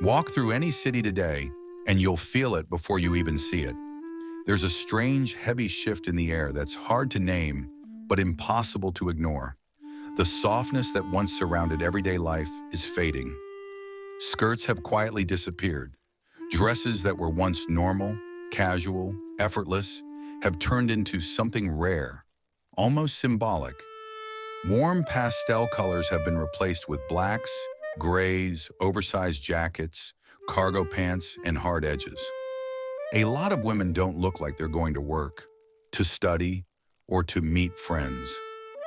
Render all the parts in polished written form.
Walk through any city today, and you'll feel it before you even see it. There's a strange, heavy shift in the air that's hard to name, but impossible to ignore. The softness that once surrounded everyday life is fading. Skirts have quietly disappeared. Dresses that were once normal, casual, effortless, have turned into something rare, almost symbolic. Warm pastel colors have been replaced with blacks, grays, oversized jackets, cargo pants, and hard edges. A lot of women don't look like they're going to work, to study, or to meet friends.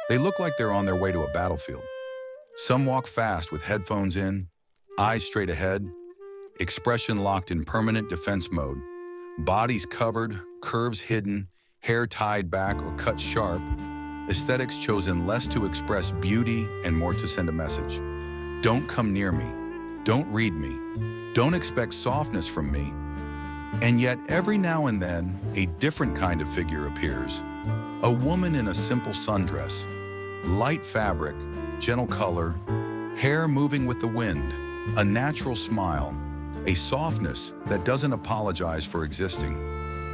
They look like they're on their way to a battlefield. Some walk fast with headphones in, eyes straight ahead, expression locked in permanent defense mode, bodies covered, curves hidden, hair tied back or cut sharp, aesthetics chosen less to express beauty and more to send a message. Don't come near me. Don't read me. Don't expect softness from me. And yet, every now and then, a different kind of figure appears. A woman in a simple sundress, light fabric, gentle color, hair moving with the wind, a natural smile, a softness that doesn't apologize for existing.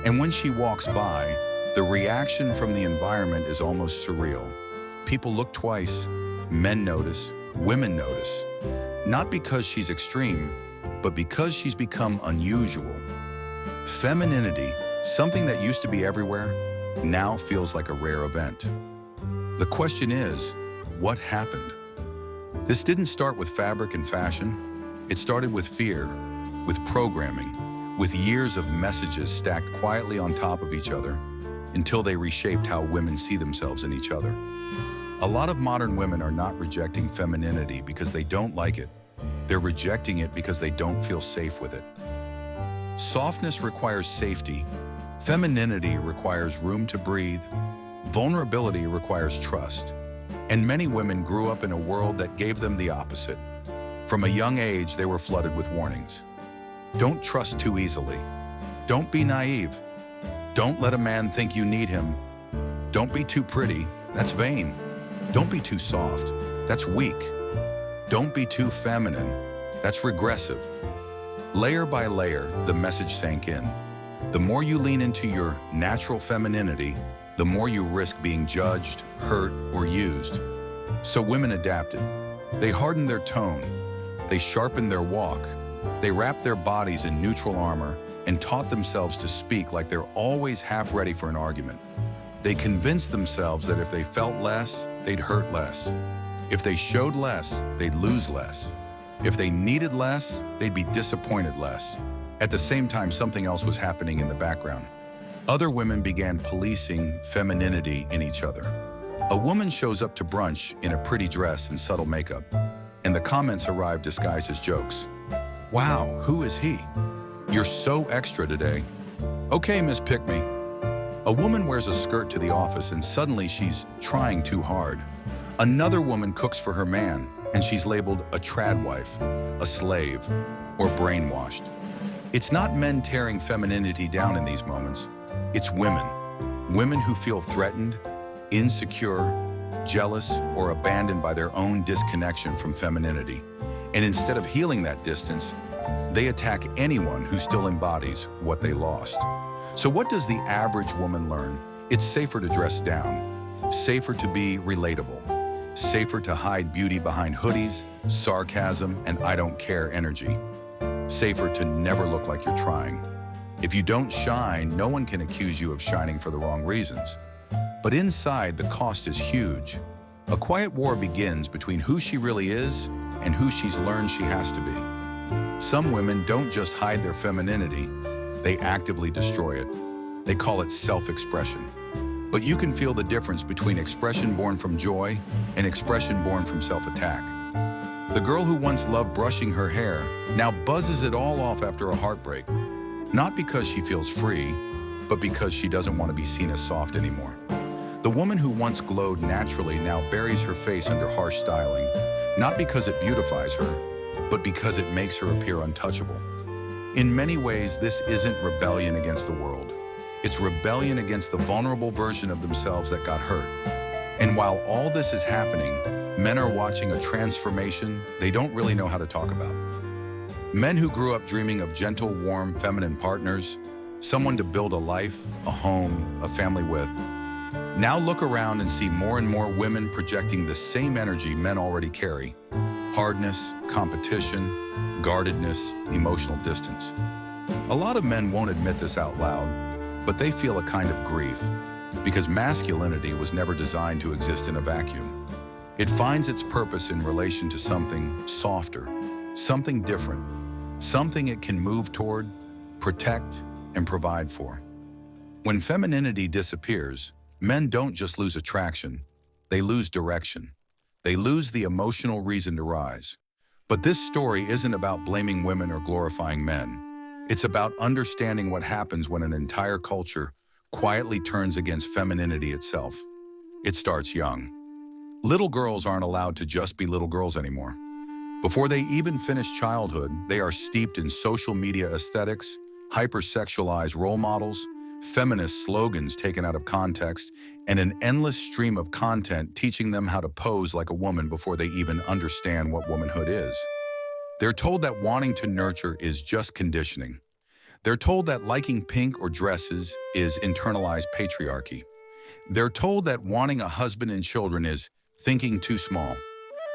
And when she walks by, the reaction from the environment is almost surreal. People look twice, men notice, women notice. Not because she's extreme, but because she's become unusual. Femininity, something that used to be everywhere, now feels like a rare event. The question is, what happened? This didn't start with fabric and fashion. It started with fear, with programming, with years of messages stacked quietly on top of each other until they reshaped how women see themselves in each other. A lot of modern women are not rejecting femininity because they don't like it. They're rejecting it because they don't feel safe with it. Softness requires safety. Femininity requires room to breathe. Vulnerability requires trust. And many women grew up in a world that gave them the opposite. From a young age, they were flooded with warnings. Don't trust too easily. Don't be naive. Don't let a man think you need him. Don't be too pretty. That's vain. Don't be too soft. That's weak. Don't be too feminine. That's regressive. Layer by layer, the message sank in. The more you lean into your natural femininity, the more you risk being judged, hurt, or used. So women adapted. They hardened their tone. They sharpened their walk. They wrapped their bodies in neutral armor and taught themselves to speak like they're always half ready for an argument. They convinced themselves that if they felt less, they'd hurt less. If they showed less, they'd lose less. If they needed less, they'd be disappointed less. At the same time, something else was happening in the background. Other women began policing femininity in each other. A woman shows up to brunch in a pretty dress and subtle makeup, and the comments arrive disguised as jokes. Wow, who is he? You're so extra today. Okay, Miss Pick-Me. A woman wears a skirt to the office and suddenly she's trying too hard. Another woman cooks for her man and she's labeled a trad wife, a slave, or brainwashed. It's not men tearing femininity down in these moments. It's women. Women who feel threatened, insecure, jealous, or abandoned by their own disconnection from femininity. And instead of healing that distance, they attack anyone who still embodies what they lost. So what does the average woman learn? It's safer to dress down, safer to be relatable, safer to hide beauty behind hoodies, sarcasm, and I don't care energy, safer to never look like you're trying. If you don't shine, no one can accuse you of shining for the wrong reasons. But inside, the cost is huge. A quiet war begins between who she really is and who she's learned she has to be. Some women don't just hide their femininity, they actively destroy it. They call it self-expression. But you can feel the difference between expression born from joy and expression born from self-attack. The girl who once loved brushing her hair now buzzes it all off after a heartbreak. Not because she feels free, but because she doesn't want to be seen as soft anymore. The woman who once glowed naturally now buries her face under harsh styling, not because it beautifies her, but because it makes her appear untouchable. In many ways, this isn't rebellion against the world. It's rebellion against the vulnerable version of themselves that got hurt. And while all this is happening, men are watching a transformation they don't really know how to talk about. Men who grew up dreaming of gentle, warm, feminine partners, someone to build a life, a home, a family with, now look around and see more and more women projecting the same energy men already carry: hardness, competition, guardedness, emotional distance. A lot of men won't admit this out loud, but they feel a kind of grief, because masculinity was never designed to exist in a vacuum. It finds its purpose in relation to something softer, something different, something it can move toward, protect, and provide for. When femininity disappears, men don't just lose attraction, they lose direction. They lose the emotional reason to rise. But this story isn't about blaming women or glorifying men. It's about understanding what happens when an entire culture quietly turns against femininity itself. It starts young. Little girls aren't allowed to just be little girls anymore. Before they even finish childhood, they are steeped in social media aesthetics, hypersexualized role models, feminist slogans taken out of context, and an endless stream of content teaching them how to pose like a woman before they even understand what womanhood is. They're told that wanting to nurture is just conditioning. They're told that liking pink or dresses is internalized patriarchy. They're told that wanting a husband and children is thinking too small.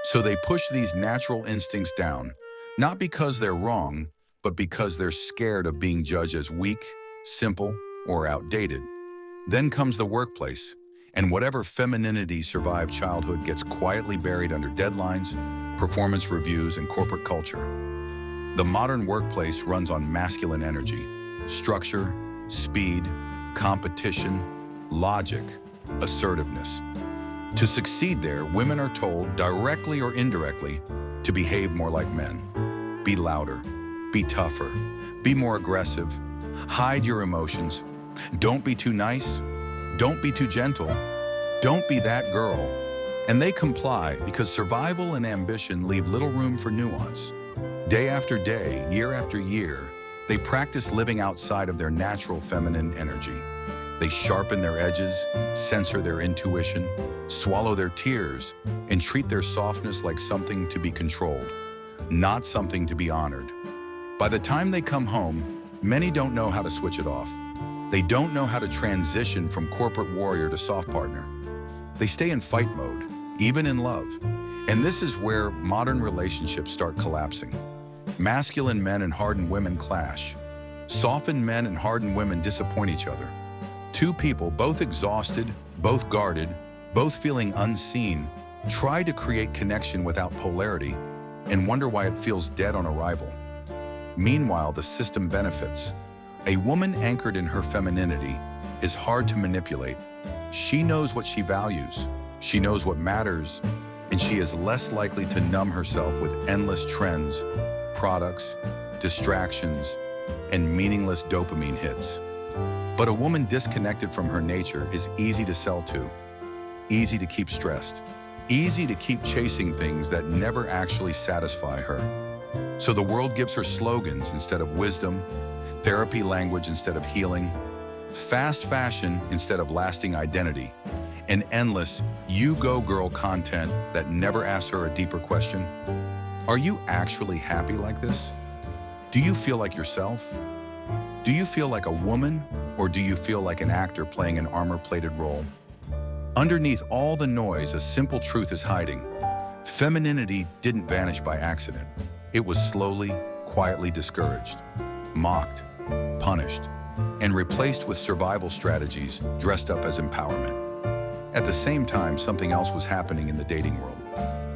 So they push these natural instincts down, not because they're wrong, but because they're scared of being judged as weak, simple, or outdated. Then comes the workplace, and whatever femininity survived childhood gets quietly buried under deadlines, performance reviews, and corporate culture. The modern workplace runs on masculine energy: structure, speed, competition, logic, assertiveness. To succeed there, women are told, directly or indirectly, to behave more like men. Be louder, be tougher, be more aggressive, hide your emotions. Don't be too nice, don't be too gentle, don't be that girl. And they comply because survival and ambition leave little room for nuance. Day after day, year after year, they practice living outside of their natural feminine energy. They sharpen their edges, censor their intuition, swallow their tears, and treat their softness like something to be controlled, not something to be honored. By the time they come home, many don't know how to switch it off. They don't know how to transition from corporate warrior to soft partner. They stay in fight mode, even in love. And this is where modern relationships start collapsing. Masculine men and hardened women clash. Softened men and hardened women disappoint each other. Two people, both exhausted, both guarded, both feeling unseen, try to create connection without polarity and wonder why it feels dead on arrival. Meanwhile, the system benefits. A woman anchored in her femininity is hard to manipulate. She knows what she values, she knows what matters, and she is less likely to numb herself with endless trends, products, distractions, and meaningless dopamine hits. But a woman disconnected from her nature is easy to sell to, easy to keep stressed, easy to keep chasing things that never actually satisfy her. So the world gives her slogans instead of wisdom, therapy language instead of healing, fast fashion instead of lasting identity, and endless "you go girl" content that never asks her a deeper question. Are you actually happy like this? Do you feel like yourself? Do you feel like a woman, or do you feel like an actor playing an armor-plated role? Underneath all the noise, a simple truth is hiding. Femininity didn't vanish by accident. It was slowly, quietly discouraged, mocked, punished, and replaced with survival strategies dressed up as empowerment. At the same time, something else was happening in the dating world.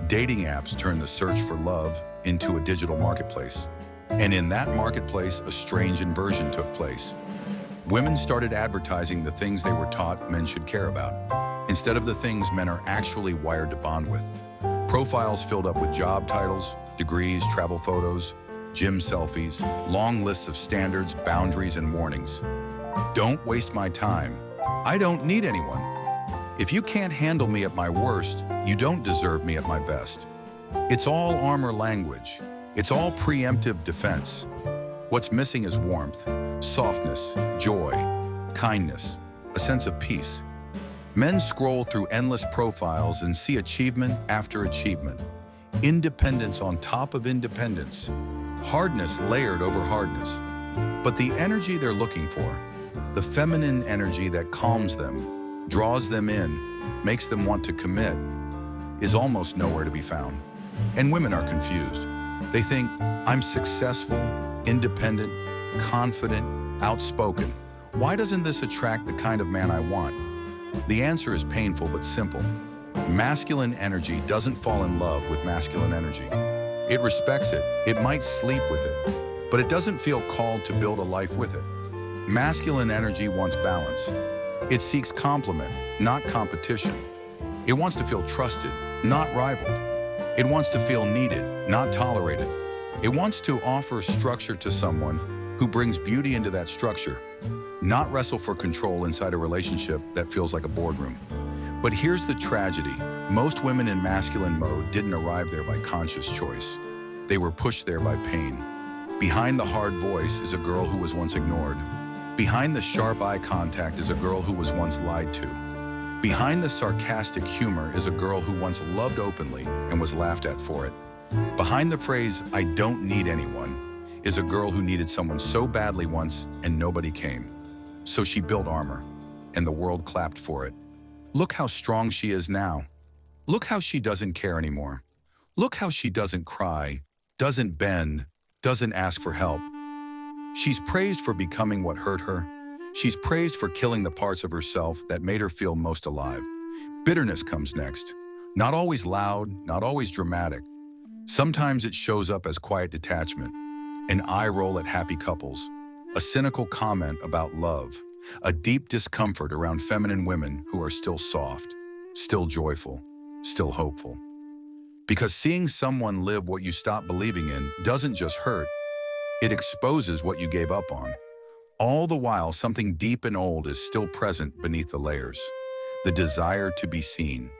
Dating apps turned the search for love into a digital marketplace. And in that marketplace, a strange inversion took place. Women started advertising the things they were taught men should care about, instead of the things men are actually wired to bond with. Profiles filled up with job titles, degrees, travel photos, gym selfies, long lists of standards, boundaries, and warnings. Don't waste my time. I don't need anyone. If you can't handle me at my worst, you don't deserve me at my best. It's all armor language. It's all preemptive defense. What's missing is warmth, softness, joy, kindness, a sense of peace. Men scroll through endless profiles and see achievement after achievement, independence on top of independence, hardness layered over hardness. But the energy they're looking for, the feminine energy that calms them, draws them in, makes them want to commit, is almost nowhere to be found. And women are confused. They think, I'm successful, independent, confident, outspoken. Why doesn't this attract the kind of man I want? The answer is painful but simple. Masculine energy doesn't fall in love with masculine energy. It respects it, it might sleep with it, but it doesn't feel called to build a life with it. Masculine energy wants balance. It seeks complement, not competition. It wants to feel trusted, not rivaled. It wants to feel needed, not tolerated. It wants to offer structure to someone who brings beauty into that structure, not wrestle for control inside a relationship that feels like a boardroom. But here's the tragedy. Most women in masculine mode didn't arrive there by conscious choice. They were pushed there by pain. Behind the hard voice is a girl who was once ignored. Behind the sharp eye contact is a girl who was once lied to. Behind the sarcastic humor is a girl who once loved openly and was laughed at for it. Behind the phrase, I don't need anyone, is a girl who needed someone so badly once and nobody came. So she built armor, and the world clapped for it. Look how strong she is now. Look how she doesn't care anymore. Look how she doesn't cry, doesn't bend, doesn't ask for help. She's praised for becoming what hurt her. She's praised for killing the parts of herself that made her feel most alive. Bitterness comes next. Not always loud, not always dramatic. Sometimes it shows up as quiet detachment, an eye roll at happy couples, a cynical comment about love, a deep discomfort around feminine women who are still soft, still joyful, still hopeful. Because seeing someone live what you stopped believing in doesn't just hurt, it exposes what you gave up on. All the while, something deep and old is still present beneath the layers. The desire to be seen,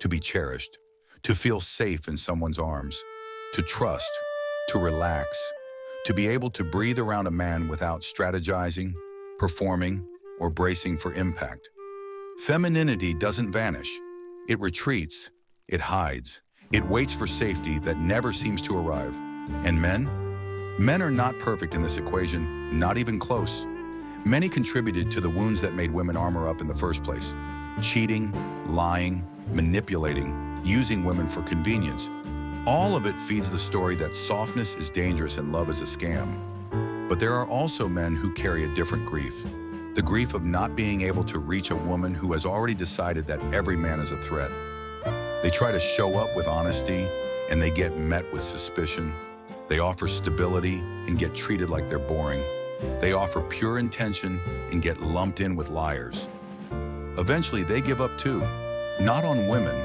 to be cherished, to feel safe in someone's arms, to trust, to relax, to be able to breathe around a man without strategizing, performing, or bracing for impact. Femininity doesn't vanish. It retreats, it hides, it waits for safety that never seems to arrive. And men? Men are not perfect in this equation, not even close. Many contributed to the wounds that made women armor up in the first place. Cheating, lying, manipulating, using women for convenience. All of it feeds the story that softness is dangerous and love is a scam. But there are also men who carry a different grief. The grief of not being able to reach a woman who has already decided that every man is a threat. They try to show up with honesty, and they get met with suspicion. They offer stability and get treated like they're boring. They offer pure intention and get lumped in with liars. Eventually, they give up too, not on women,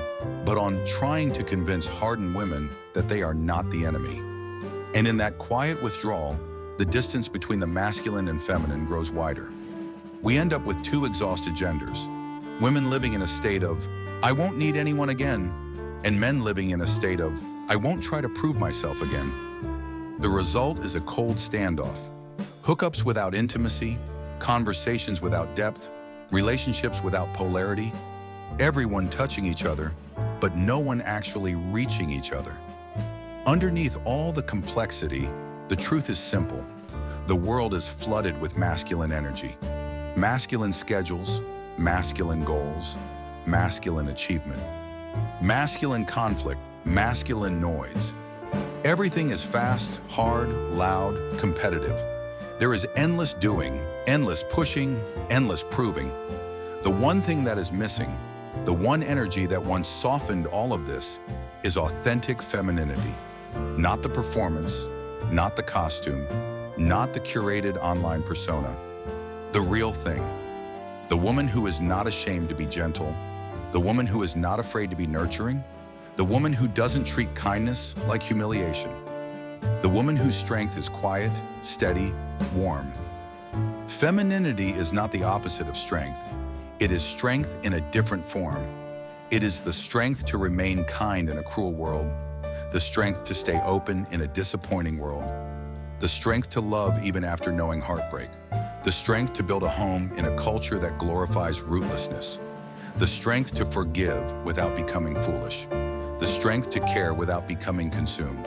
but on trying to convince hardened women that they are not the enemy. And in that quiet withdrawal, the distance between the masculine and feminine grows wider. We end up with two exhausted genders, women living in a state of, I won't need anyone again, and men living in a state of, I won't try to prove myself again. The result is a cold standoff. Hookups without intimacy, conversations without depth, relationships without polarity, everyone touching each other, but no one actually reaching each other. Underneath all the complexity, the truth is simple. The world is flooded with masculine energy. Masculine schedules, masculine goals, masculine achievement. Masculine conflict, masculine noise. Everything is fast, hard, loud, competitive. There is endless doing, endless pushing, endless proving. The one thing that is missing, the one energy that once softened all of this, is authentic femininity. Not the performance, not the costume, not the curated online persona. The real thing. The woman who is not ashamed to be gentle, the woman who is not afraid to be nurturing, the woman who doesn't treat kindness like humiliation, the woman whose strength is quiet, steady, warm. Femininity is not the opposite of strength. It is strength in a different form. It is the strength to remain kind in a cruel world, the strength to stay open in a disappointing world, the strength to love even after knowing heartbreak, the strength to build a home in a culture that glorifies rootlessness, the strength to forgive without becoming foolish, the strength to care without becoming consumed.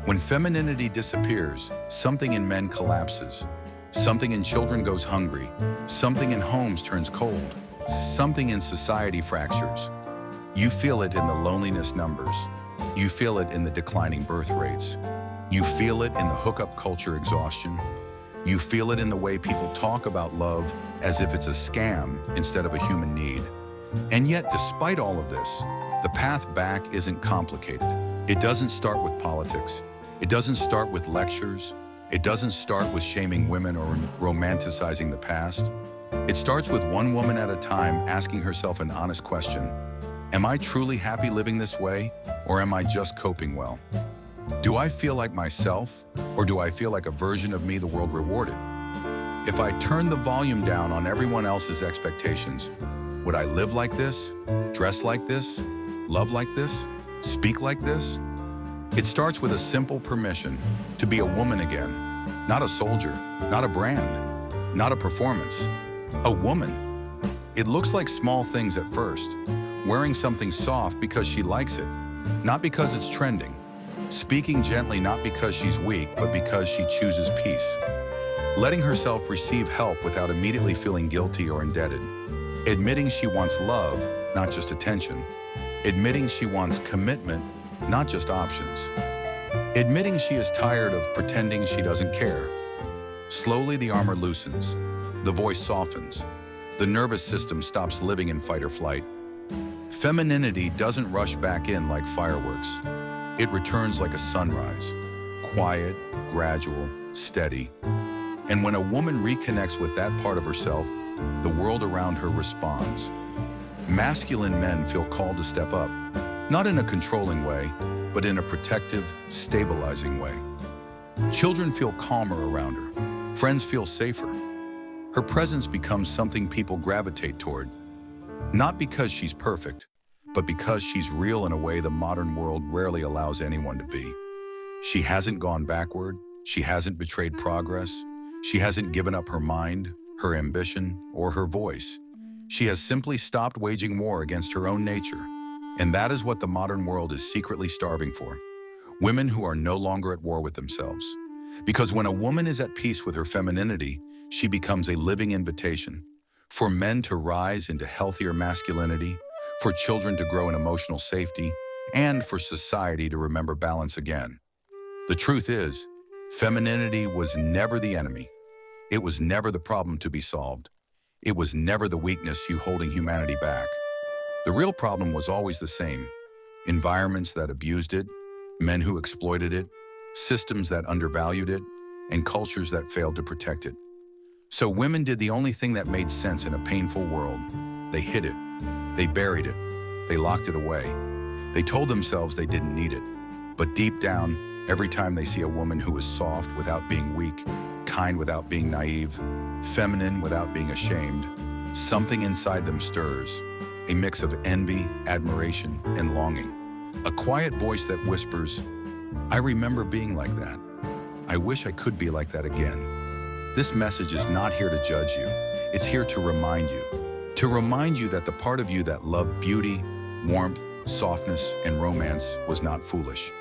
When femininity disappears, something in men collapses. Something in children goes hungry. Something in homes turns cold. Something in society fractures. You feel it in the loneliness numbers. You feel it in the declining birth rates. You feel it in the hookup culture exhaustion. You feel it in the way people talk about love as if it's a scam instead of a human need. And yet, despite all of this, the path back isn't complicated. It doesn't start with politics. It doesn't start with lectures. It doesn't start with shaming women or romanticizing the past. It starts with one woman at a time asking herself an honest question. Am I truly happy living this way, or am I just coping well? Do I feel like myself, or do I feel like a version of me the world rewarded? If I turn the volume down on everyone else's expectations, would I live like this, dress like this, love like this, speak like this? It starts with a simple permission to be a woman again, not a soldier, not a brand, not a performance, a woman. It looks like small things at first, wearing something soft because she likes it, not because it's trending, speaking gently not because she's weak, but because she chooses peace, letting herself receive help without immediately feeling guilty or indebted, admitting she wants love, not just attention, admitting she wants commitment, not just options. Admitting she is tired of pretending she doesn't care. Slowly the armor loosens, the voice softens, the nervous system stops living in fight or flight. Femininity doesn't rush back in like fireworks. It returns like a sunrise, quiet, gradual, steady. And when a woman reconnects with that part of herself, the world around her responds. Masculine men feel called to step up, not in a controlling way, but in a protective, stabilizing way. Children feel calmer around her. Friends feel safer. Her presence becomes something people gravitate toward, not because she's perfect, but because she's real in a way the modern world rarely allows anyone to be. She hasn't gone backward. She hasn't betrayed progress. She hasn't given up her mind, her ambition, or her voice. She has simply stopped waging war against her own nature. And that is what the modern world is secretly starving for. Women who are no longer at war with themselves. Because when a woman is at peace with her femininity, she becomes a living invitation for men to rise into healthier masculinity, for children to grow in emotional safety, and for society to remember balance again. The truth is, femininity was never the enemy. It was never the problem to be solved. It was never the weakness holding humanity back. The real problem was always the same: environments that abused it, men who exploited it, systems that undervalued it, and cultures that failed to protect it. So women did the only thing that made sense in a painful world. They hid it. They buried it. They locked it away. They told themselves they didn't need it. But deep down, every time they see a woman who is soft without being weak, kind without being naive, feminine without being ashamed, something inside them stirs. A mix of envy, admiration, and longing. A quiet voice that whispers, "I remember being like that. I wish I could be like that again." This message is not here to judge you. It's here to remind you. To remind you that the part of you that loved beauty, warmth, softness, and romance was not foolish.